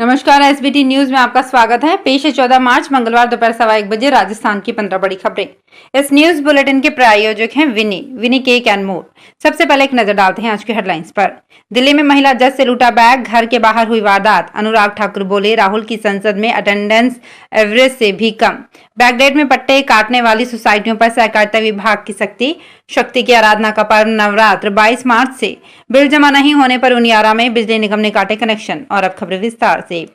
नमस्कार, SBT news में आपका स्वागत है। पेश है 14 मार्च मंगलवार दोपहर 1:15 बजे राजस्थान की 15 बड़ी खबरें। इस न्यूज बुलेटिन के प्रायोजक हैं विनी केक एंड मोर। सबसे पहले एक नजर डालते हैं आज की हेडलाइंस पर। दिल्ली में महिला जज से लूटा बैग, घर के बाहर हुई वारदात। अनुराग ठाकुर बोले, राहुल की संसद में अटेंडेंस एवरेज से भी कम। बैकडेट में पट्टे काटने वाली सोसाइटियों पर सहकारिता विभाग की सख्ती। शक्ति की आराधना का पर्व नवरात्र 22 मार्च से। बिल जमा नहीं होने पर उनियारा में बिजली निगम ने काटे कनेक्शन। और अब खबरें विस्तार से।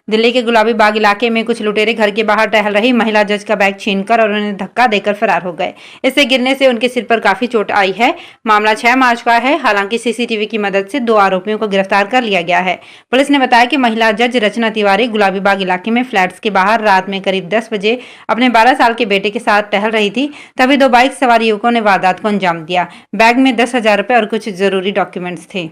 दिल्ली के गुलाबी बाग इलाके में कुछ लुटेरे घर के बाहर टहल रही महिला जज का बैग छीनकर और उन्हें धक्का देकर फरार हो गए। इससे गिरने से उनके सिर पर काफी चोट आई है। मामला 6 मार्च का है। हालांकि सीसीटीवी की मदद से 2 आरोपियों को गिरफ्तार कर लिया गया है। पुलिस ने बताया कि महिला जज रचना तिवारी गुलाबी बाग इलाके में फ्लैट्स के बाहर रात में करीब 10 बजे अपने 12 साल के बेटे के साथ टहल रही थी। तभी 2 बाइक सवार युवकों ने वारदात को अंजाम दिया। बैग में 10,000 रुपए और कुछ जरूरी डॉक्यूमेंट्स थे।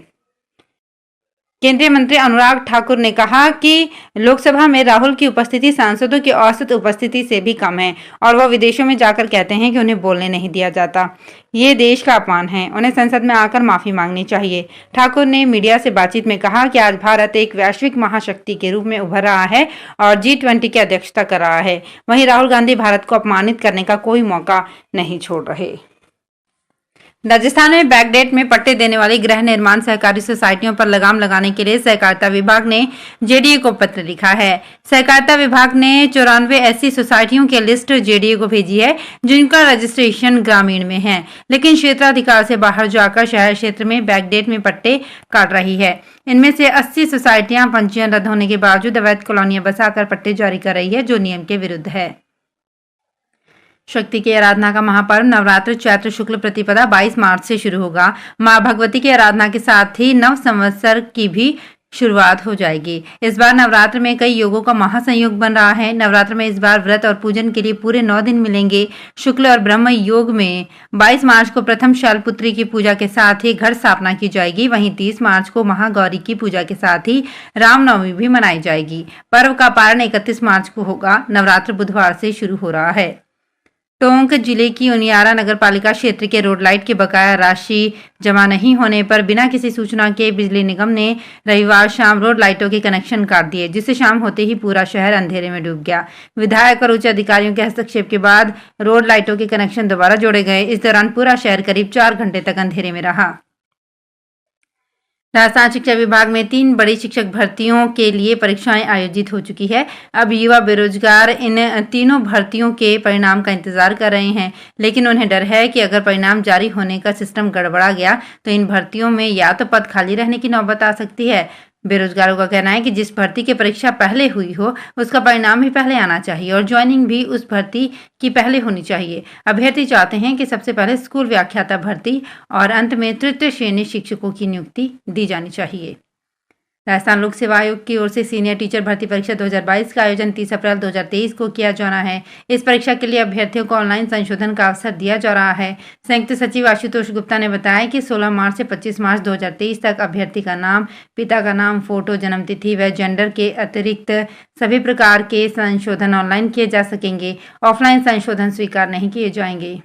केंद्रीय मंत्री अनुराग ठाकुर ने कहा कि लोकसभा में राहुल की उपस्थिति सांसदों की औसत उपस्थिति से भी कम है और वह विदेशों में जाकर कहते हैं कि उन्हें बोलने नहीं दिया जाता। ये देश का अपमान है। उन्हें संसद में आकर माफी मांगनी चाहिए। ठाकुर ने मीडिया से बातचीत में कहा कि आज भारत एक वैश्विक महाशक्ति के रूप में उभर रहा है और G20 की अध्यक्षता कर रहा है। वहीं राहुल गांधी भारत को अपमानित करने का कोई मौका नहीं छोड़ रहे। राजस्थान में बैकडेट में पट्टे देने वाली गृह निर्माण सहकारी सोसाइटियों पर लगाम लगाने के लिए सहकारिता विभाग ने जेडीए को पत्र लिखा है। सहकारिता विभाग ने 94 ऐसी सोसाइटियों की लिस्ट जेडीए को भेजी है जिनका रजिस्ट्रेशन ग्रामीण में है, लेकिन क्षेत्राधिकार से बाहर जाकर शहर क्षेत्र में बैकडेट में पट्टे काट रही है। इनमें से 80 सोसाइटियां पंजीयन रद्द होने के बावजूद अवैध कॉलोनियां बसाकर पट्टे जारी कर रही है, जो नियम के विरुद्ध है। शक्ति की आराधना का महापर्व नवरात्र चैत्र शुक्ल प्रतिपदा 22 मार्च से शुरू होगा। मां भगवती की आराधना के साथ ही नव संवत्सर की भी शुरुआत हो जाएगी। इस बार नवरात्र में कई योगों का महासंयोग बन रहा है। नवरात्र में इस बार व्रत और पूजन के लिए पूरे 9 दिन मिलेंगे। शुक्ल और ब्रह्म योग में 22 मार्च को प्रथम शैलपुत्री की पूजा के साथ ही घर स्थापना की जाएगी। वहीं 30 मार्च को महागौरी की पूजा के साथ ही रामनवमी भी मनाई जाएगी। पर्व का पारण 31 मार्च को होगा। नवरात्र बुधवार से शुरू हो रहा है। टोंक जिले की उनियारा नगर पालिका क्षेत्र के रोड लाइट की बकाया राशि जमा नहीं होने पर बिना किसी सूचना के बिजली निगम ने रविवार शाम रोड लाइटों के कनेक्शन काट दिए, जिससे शाम होते ही पूरा शहर अंधेरे में डूब गया। विधायक और उच्च अधिकारियों के हस्तक्षेप के बाद रोड लाइटों के कनेक्शन दोबारा जोड़े गए। इस दौरान पूरा शहर करीब 4 घंटे तक अंधेरे में रहा। राजस्थान शिक्षा विभाग में 3 बड़ी शिक्षक भर्तियों के लिए परीक्षाएं आयोजित हो चुकी है। अब युवा बेरोजगार इन तीनों भर्तियों के परिणाम का इंतजार कर रहे हैं, लेकिन उन्हें डर है कि अगर परिणाम जारी होने का सिस्टम गड़बड़ा गया तो इन भर्तियों में या तो पद खाली रहने की नौबत आ सकती है। बेरोजगारों का कहना है कि जिस भर्ती की परीक्षा पहले हुई हो उसका परिणाम भी पहले आना चाहिए और ज्वाइनिंग भी उस भर्ती की पहले होनी चाहिए। अभ्यर्थी चाहते हैं कि सबसे पहले स्कूल व्याख्याता भर्ती और अंत में तृतीय श्रेणी शिक्षकों की नियुक्ति दी जानी चाहिए। राजस्थान लोक सेवा आयोग की ओर से सीनियर टीचर भर्ती परीक्षा 2022 का आयोजन 30 अप्रैल 2023 को किया जाना है। इस परीक्षा के लिए अभ्यर्थियों को ऑनलाइन संशोधन का अवसर दिया जा रहा है। संयुक्त सचिव आशुतोष गुप्ता ने बताया कि 16 मार्च से 25 मार्च 2023 तक अभ्यर्थी का नाम, पिता का नाम, फोटो, जन्मतिथि व जेंडर के अतिरिक्त सभी प्रकार के संशोधन ऑनलाइन किए जा सकेंगे। ऑफलाइन संशोधन स्वीकार नहीं किए जाएंगे।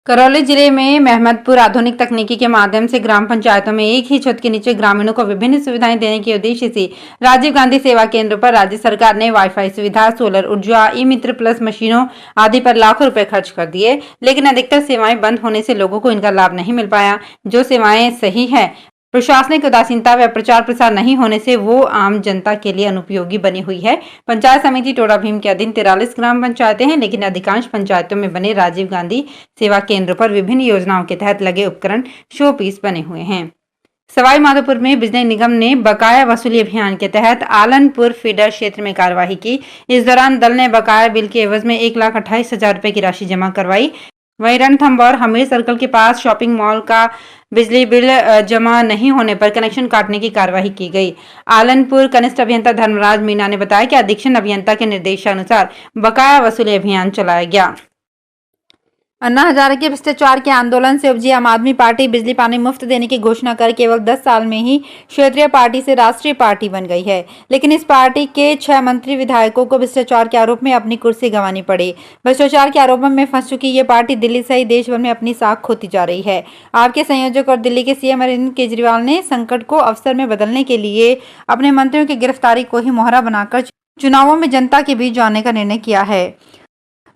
करौली जिले में महमदपुर आधुनिक तकनीकी के माध्यम से ग्राम पंचायतों में एक ही छत के नीचे ग्रामीणों को विभिन्न सुविधाएं देने के उद्देश्य से राजीव गांधी सेवा केंद्र पर राज्य सरकार ने वाईफाई सुविधा, सोलर ऊर्जा, ई मित्र प्लस मशीनों आदि पर लाखों रुपए खर्च कर दिए, लेकिन अधिकतर सेवाएं बंद होने से लोगों को इनका लाभ नहीं मिल पाया। जो सेवाएं सही है, प्रशासनिक उदासीनता व प्रचार प्रसार नहीं होने से वो आम जनता के लिए अनुपयोगी बनी हुई है। पंचायत समिति टोडा भीम के अधीन 43 ग्राम पंचायतें हैं, लेकिन अधिकांश पंचायतों में बने राजीव गांधी सेवा केंद्र पर विभिन्न योजनाओं के तहत लगे उपकरण शो पीस बने हुए हैं। सवाई माधोपुर में बिजली निगम ने बकाया वसूली अभियान के तहत आलनपुर फीडर क्षेत्र में कार्यवाही की। इस दौरान दल ने बकाया बिल के एवज में 1,28,000 रुपए की राशि जमा करवाई। वहीं रणथंभौर हमीर सर्कल के पास शॉपिंग मॉल का बिजली बिल जमा नहीं होने पर कनेक्शन काटने की कार्यवाही की गई। आलनपुर कनिष्ठ अभियंता धर्मराज मीना ने बताया कि अधीक्षण अभियंता के निर्देशानुसार बकाया वसूली अभियान चलाया गया। अन्ना हजारे के भ्रष्टाचार के आंदोलन से उपजी आम आदमी पार्टी बिजली पानी मुफ्त देने की घोषणा कर केवल 10 साल में ही क्षेत्रीय पार्टी से राष्ट्रीय पार्टी बन गई है। लेकिन इस पार्टी के 6 मंत्री विधायकों को भ्रष्टाचार के आरोप में अपनी कुर्सी गंवानी पड़ी। भ्रष्टाचार के आरोपों में फंस चुकी ये पार्टी दिल्ली सहित देश भर में अपनी साख खोती जा रही है। आपके संयोजक और दिल्ली के सीएम अरविंद केजरीवाल ने संकट को अवसर में बदलने के लिए अपने मंत्रियों की गिरफ्तारी को ही मोहरा बनाकर चुनावों में जनता के बीच जाने का निर्णय किया है।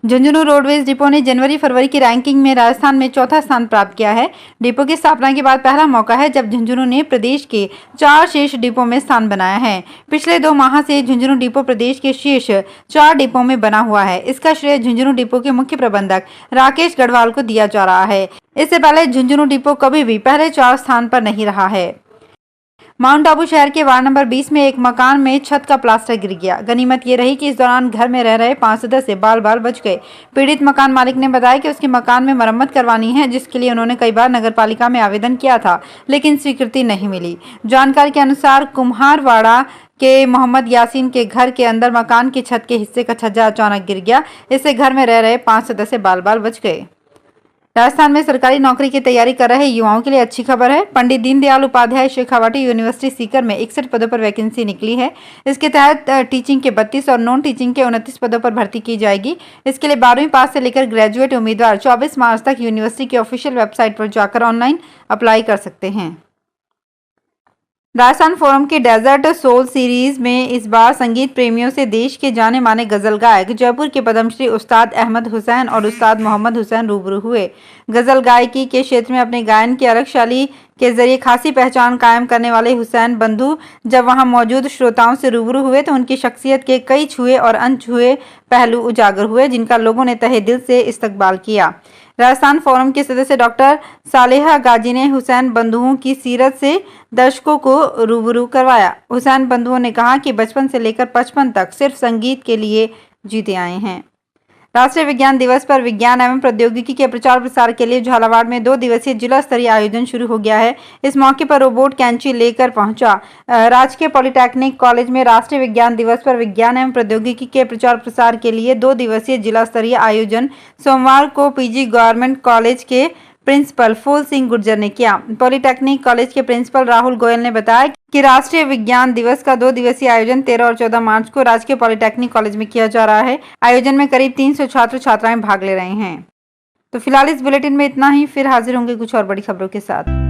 झुंझुनू रोडवेज डिपो ने जनवरी-फरवरी की रैंकिंग में राजस्थान में चौथा स्थान प्राप्त किया है। डिपो की स्थापना के बाद पहला मौका है जब झुंझुनू ने प्रदेश के 4 शीर्ष डिपो में स्थान बनाया है। पिछले 2 माह से झुंझुनू डिपो प्रदेश के शीर्ष 4 डिपो में बना हुआ है। इसका श्रेय झुंझुनू डिपो के मुख्य प्रबंधक राकेश गढ़वाल को दिया जा रहा है। इससे पहले झुंझुनू डिपो कभी भी पहले 4 स्थान पर नहीं रहा है। माउंट आबू शहर के वार्ड नंबर 20 में एक मकान में छत का प्लास्टर गिर गया। गनीमत ये रही कि इस दौरान घर में रह रहे 5 सदस्य बाल बच गए। पीड़ित मकान मालिक ने बताया कि उसके मकान में मरम्मत करवानी है, जिसके लिए उन्होंने कई बार नगरपालिका में आवेदन किया था, लेकिन स्वीकृति नहीं मिली। जानकारी के अनुसार कुम्हारवाड़ा के मोहम्मद यासीन के घर के अंदर मकान की छत के हिस्से का छज्जा अचानक गिर गया। इससे घर में रह रहे 5 सदस्य बाल बच गए। राजस्थान में सरकारी नौकरी की तैयारी कर रहे युवाओं के लिए अच्छी खबर है। पंडित दीनदयाल उपाध्याय शेखावाटी यूनिवर्सिटी सीकर में 61 पदों पर वैकेंसी निकली है। इसके तहत टीचिंग के 32 और नॉन टीचिंग के 29 पदों पर भर्ती की जाएगी। इसके लिए 12वीं पास से लेकर ग्रेजुएट उम्मीदवार 24 मार्च तक यूनिवर्सिटी की ऑफिशियल वेबसाइट पर जाकर ऑनलाइन अप्लाई कर सकते हैं। राजस्थान फोरम की डेजर्ट सोल सीरीज में इस बार संगीत प्रेमियों से देश के जाने माने गजल गायक जयपुर के पद्मश्री उस्ताद अहमद हुसैन और उस्ताद मोहम्मद हुसैन रूबरू हुए। गजल गायकी के क्षेत्र में अपने गायन की अलग शैली के जरिए खासी पहचान कायम करने वाले हुसैन बंधु जब वहां मौजूद श्रोताओं से रूबरू हुए तो उनकी शख्सियत के कई छुए और अनछुए पहलू उजागर हुए, जिनका लोगों ने तहे दिल से इस्तकबाल किया। राजस्थान फोरम के सदस्य डॉक्टर सालेहा गाजी ने हुसैन बंधुओं की सीरत से दर्शकों को रूबरू करवाया। हुसैन बंधुओं ने कहा कि बचपन से लेकर 55 तक सिर्फ संगीत के लिए जीते आए हैं। राष्ट्रीय विज्ञान दिवस पर विज्ञान एवं प्रौद्योगिकी के प्रचार प्रसार के लिए झालावाड़ में 2 दिवसीय जिला स्तरीय आयोजन शुरू हो गया है। इस मौके पर रोबोट कैंची लेकर पहुंचा राजकीय पॉलिटेक्निक कॉलेज में राष्ट्रीय विज्ञान दिवस पर विज्ञान एवं प्रौद्योगिकी के प्रचार प्रसार के लिए 2 दिवसीय जिला स्तरीय आयोजन सोमवार को पीजी गवर्नमेंट कॉलेज के प्रिंसिपल फूल सिंह गुर्जर ने किया। पॉलिटेक्निक कॉलेज के प्रिंसिपल राहुल गोयल ने बताया कि राष्ट्रीय विज्ञान दिवस का 2 दिवसीय आयोजन 13 और 14 मार्च को राजकीय पॉलिटेक्निक कॉलेज में किया जा रहा है। आयोजन में करीब 300 छात्र छात्राएं भाग ले रहे हैं। तो फिलहाल इस बुलेटिन में इतना ही, फिर हाजिर होंगे कुछ और बड़ी खबरों के साथ।